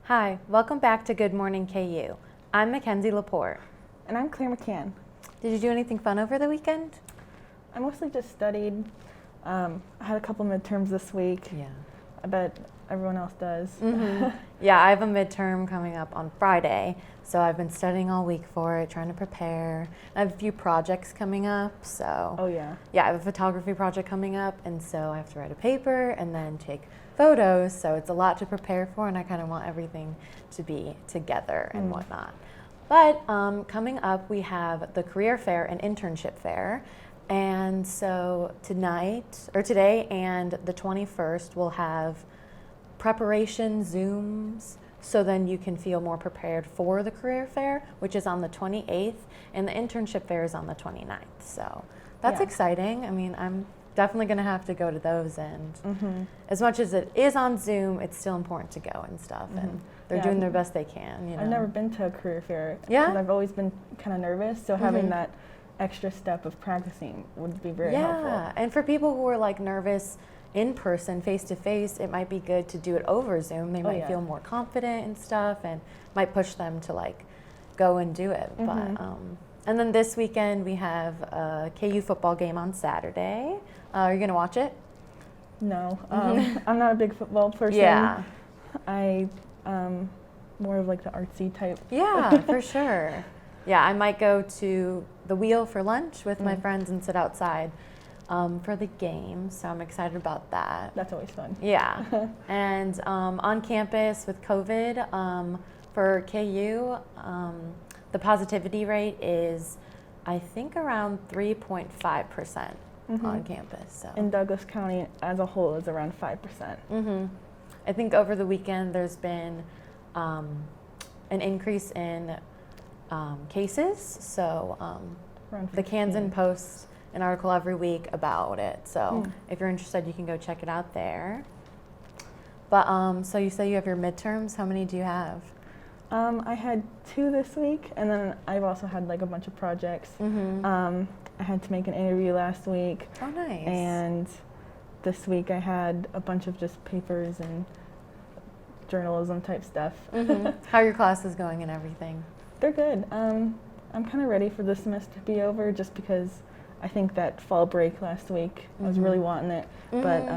Hi, welcome back to Good Morning KU. I'm Mackenzie Laporte. And I'm Claire McCann. Did you do anything fun over the weekend? I mostly just studied. I had a couple midterms this week. Yeah. I bet everyone else does. Mm-hmm. Yeah, I have a midterm coming up on Friday, so I've been studying all week for it, trying to prepare. I have a few projects coming up, so. Oh yeah. Yeah, I have a photography project coming up, and so I have to write a paper and then take photos, so it's a lot to prepare for, and I kind of want everything to be together and whatnot. But coming up, we have the career fair and internship fair. And so today and the 21st, we'll have preparation Zooms, so then you can feel more prepared for the career fair, which is on the 28th, and the internship fair is on the 29th. So that's exciting. I mean, I'm definitely going to have to go to those, and as much as it is on Zoom, it's still important to go and stuff, and they're doing their best they can. You know? I've never been to a career fair. Yeah? 'Cause I've always been kind of nervous, so having that extra step of practicing would be very helpful. Yeah, and for people who are like nervous in person, face to face, it might be good to do it over Zoom. They might feel more confident and stuff, and might push them to like go and do it. But and then this weekend we have a KU football game on Saturday. Are you gonna watch it? No, I'm not a big football person. Yeah. I more of like the artsy type. Yeah, for sure. Yeah, I might go to the Wheel for lunch with my friends and sit outside for the game, so I'm excited about that. That's always fun. Yeah, and on campus with COVID, for KU, the positivity rate is, I think, around 3.5% on campus. So. In Douglas County as a whole is around 5%. I think over the weekend there's been an increase in cases, so the Kansan posts an article every week about it, so if you're interested you can go check it out there. But so you say you have your midterms. How many do you have? I had 2 this week, and then I've also had like a bunch of projects. I had to make an interview last week. Oh, nice. And this week I had a bunch of just papers and journalism type stuff. How are your classes going and everything? They're good. I'm kind of ready for the semester to be over, just because I think that fall break last week, I was really wanting it, but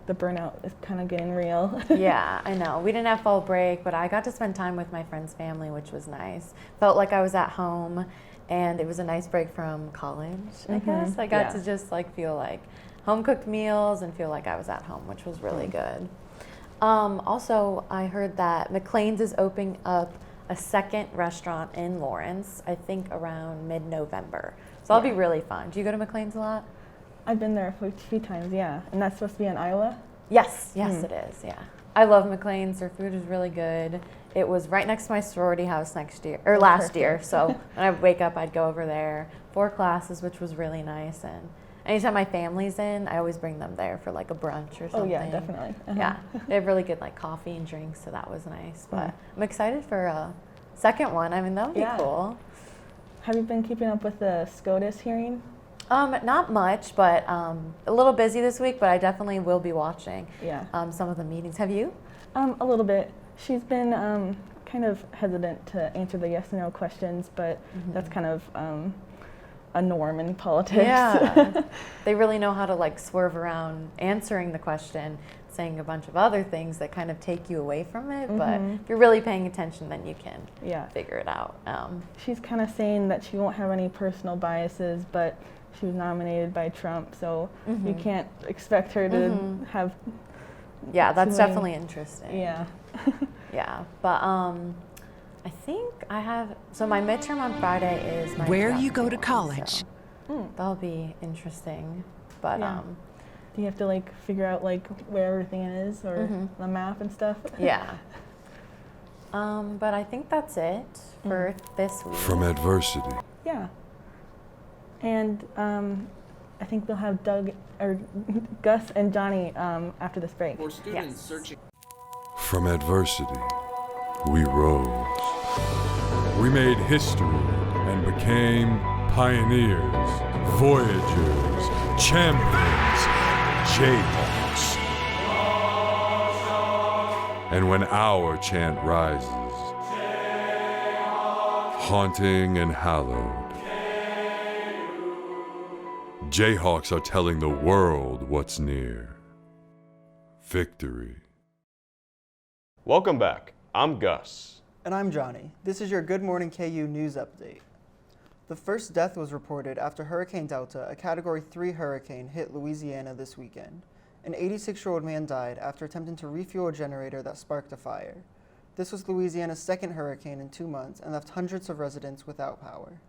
the burnout is kind of getting real. Yeah, I know. We didn't have fall break, but I got to spend time with my friend's family, which was nice. Felt like I was at home, and it was a nice break from college, I guess. I got to just like feel like home-cooked meals and feel like I was at home, which was really good. Also, I heard that McLean's is opening up a second restaurant in Lawrence, I think around mid-November. So that'll be really fun. Do you go to McLean's a lot? I've been there a few times, yeah. And that's supposed to be in Iowa? Yes, it is, yeah. I love McLean's. Their food is really good. It was right next to my sorority house last year. So when I would wake up, I'd go over there for classes, which was really nice. And anytime my family's in, I always bring them there for like a brunch or something. Oh yeah, definitely. Yeah, they have really good like coffee and drinks, so that was nice. But I'm excited for a second one. I mean, that would be cool. Have you been keeping up with the SCOTUS hearing? Not much, but a little busy this week, but I definitely will be watching some of the meetings. Have you? A little bit. She's been kind of hesitant to answer the yes and no questions, but that's kind of a norm in politics. Yeah, they really know how to like swerve around answering the question, saying a bunch of other things that kind of take you away from it. But if you're really paying attention, then you can figure it out. She's kind of saying that she won't have any personal biases, but she was nominated by Trump, so you can't expect her to have. Yeah, that's definitely interesting. Yeah. Yeah, but I think I have, so my midterm on Friday is my where you go to college. So that'll be interesting. But do you have to like figure out like where everything is, or the map and stuff? Yeah. But I think that's it for this week. From adversity. Yeah. And I think they'll have Gus and Johnny after this break. For students searching. From adversity, we rose. We made history and became pioneers, voyagers, champions, Jayhawks. And when our chant rises, haunting and hallowed, Jayhawks are telling the world what's near. Victory. Welcome back. I'm Gus. And I'm Johnny. This is your Good Morning KU news update. The first death was reported after Hurricane Delta, a Category 3 hurricane, hit Louisiana this weekend. An 86-year-old man died after attempting to refuel a generator that sparked a fire. This was Louisiana's second hurricane in 2 months and left hundreds of residents without power.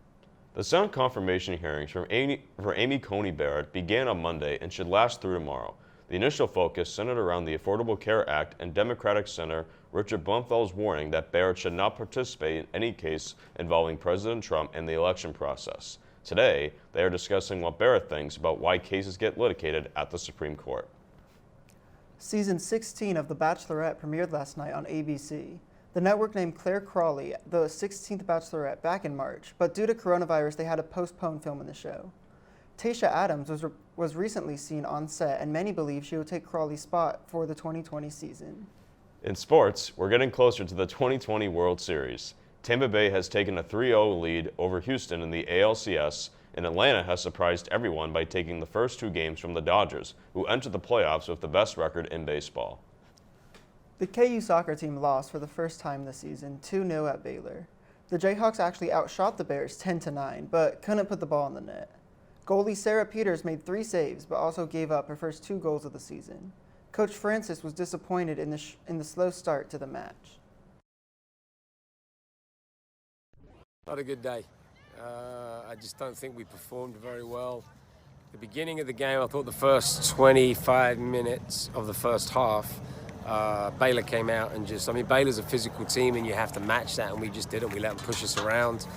The Senate confirmation hearings for Amy Coney Barrett began on Monday and should last through tomorrow. The initial focus centered around the Affordable Care Act and Democratic Senator Richard Blumenthal's warning that Barrett should not participate in any case involving President Trump and the election process. Today, they are discussing what Barrett thinks about why cases get litigated at the Supreme Court. Season 16 of The Bachelorette premiered last night on ABC. The network named Claire Crawley the 16th Bachelorette back in March, but due to coronavirus, they had to postpone filming the show. Tayshia Adams was recently seen on set, and many believe she will take Crawley's spot for the 2020 season. In sports, we're getting closer to the 2020 World Series. Tampa Bay has taken a 3-0 lead over Houston in the ALCS, and Atlanta has surprised everyone by taking the first 2 games from the Dodgers, who entered the playoffs with the best record in baseball. The KU soccer team lost for the first time this season, 2-0 at Baylor. The Jayhawks actually outshot the Bears 10-9, but couldn't put the ball in the net. Goalie Sarah Peters made 3 saves, but also gave up her first 2 goals of the season. Coach Francis was disappointed in the slow start to the match. Not a good day. I just don't think we performed very well. The beginning of the game, I thought the first 25 minutes of the first half, Baylor came out and Baylor's a physical team and you have to match that, and we just didn't. We let them push us around.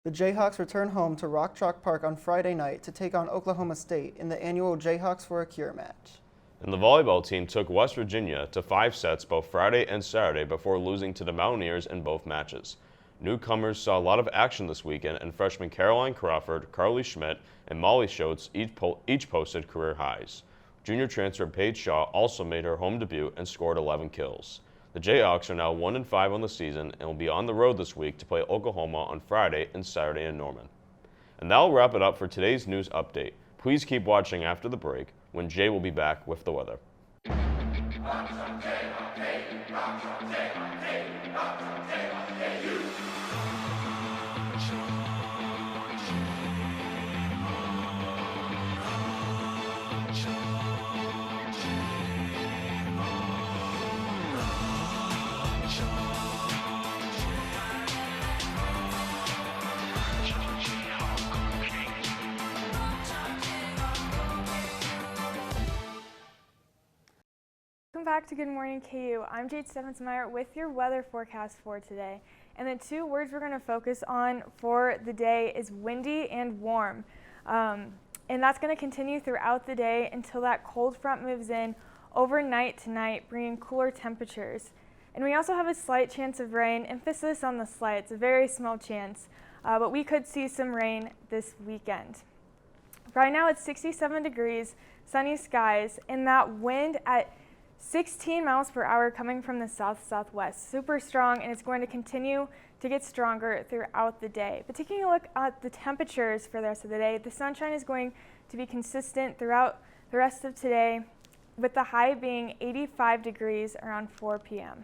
The Jayhawks return home to Rock Chalk Park on Friday night to take on Oklahoma State in the annual Jayhawks for a Cure match. And the volleyball team took West Virginia to 5 sets both Friday and Saturday before losing to the Mountaineers in both matches. Newcomers saw a lot of action this weekend, and freshmen Caroline Crawford, Carly Schmidt, and Molly Schultz each posted career highs. Junior transfer Paige Shaw also made her home debut and scored 11 kills. The Jayhawks are now 1-5 on the season and will be on the road this week to play Oklahoma on Friday and Saturday in Norman. And that'll wrap it up for today's news update. Please keep watching after the break, when Jay will be back with the weather. Welcome back to Good Morning KU. I'm Jade Steffensmeyer with your weather forecast for today. And the 2 words we're going to focus on for the day is windy and warm. And that's going to continue throughout the day until that cold front moves in overnight tonight, bringing cooler temperatures. And we also have a slight chance of rain, emphasis on the slight. It's a very small chance, but we could see some rain this weekend. Right now it's 67 degrees, sunny skies, and that wind at 16 miles per hour coming from the south-southwest. Super strong, and it's going to continue to get stronger throughout the day. But taking a look at the temperatures for the rest of the day, the sunshine is going to be consistent throughout the rest of today, with the high being 85 degrees around 4 p.m.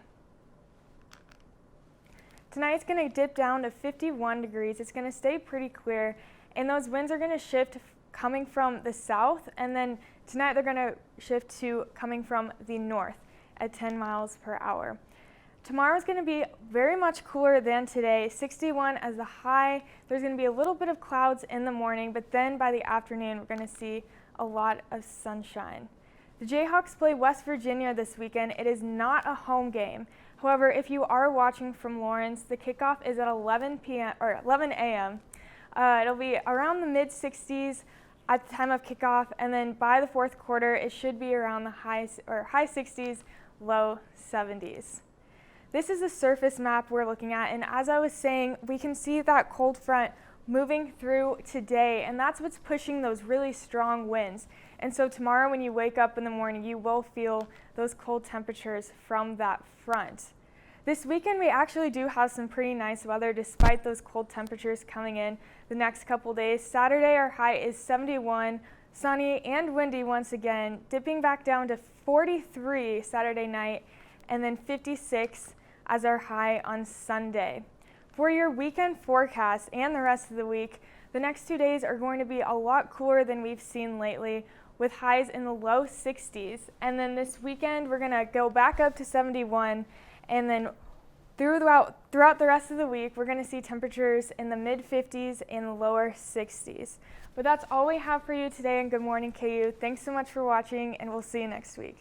Tonight's going to dip down to 51 degrees. It's going to stay pretty clear, and those winds are going to shift coming from the south, and then tonight they're going to shift to coming from the north at 10 miles per hour. Tomorrow is going to be very much cooler than today, 61 as the high. There's going to be a little bit of clouds in the morning, but then by the afternoon we're going to see a lot of sunshine. The Jayhawks play West Virginia this weekend. It is not a home game. However, if you are watching from Lawrence, the kickoff is at 11 a.m. It'll be around the mid-60s at the time of kickoff, and then by the 4th quarter, it should be around the high 60s, low 70s. This is the surface map we're looking at, and as I was saying, we can see that cold front moving through today, and that's what's pushing those really strong winds. And so tomorrow when you wake up in the morning, you will feel those cold temperatures from that front. This weekend we actually do have some pretty nice weather despite those cold temperatures coming in the next couple days. Saturday our high is 71, sunny and windy once again, dipping back down to 43 Saturday night, and then 56 as our high on Sunday. For your weekend forecast and the rest of the week, the next 2 days are going to be a lot cooler than we've seen lately, with highs in the low 60s. And then this weekend we're going to go back up to 71, and then throughout the rest of the week we're going to see temperatures in the mid 50s and lower 60s. But that's all we have for you today in Good Morning KU. Thanks so much for watching, and we'll see you next week.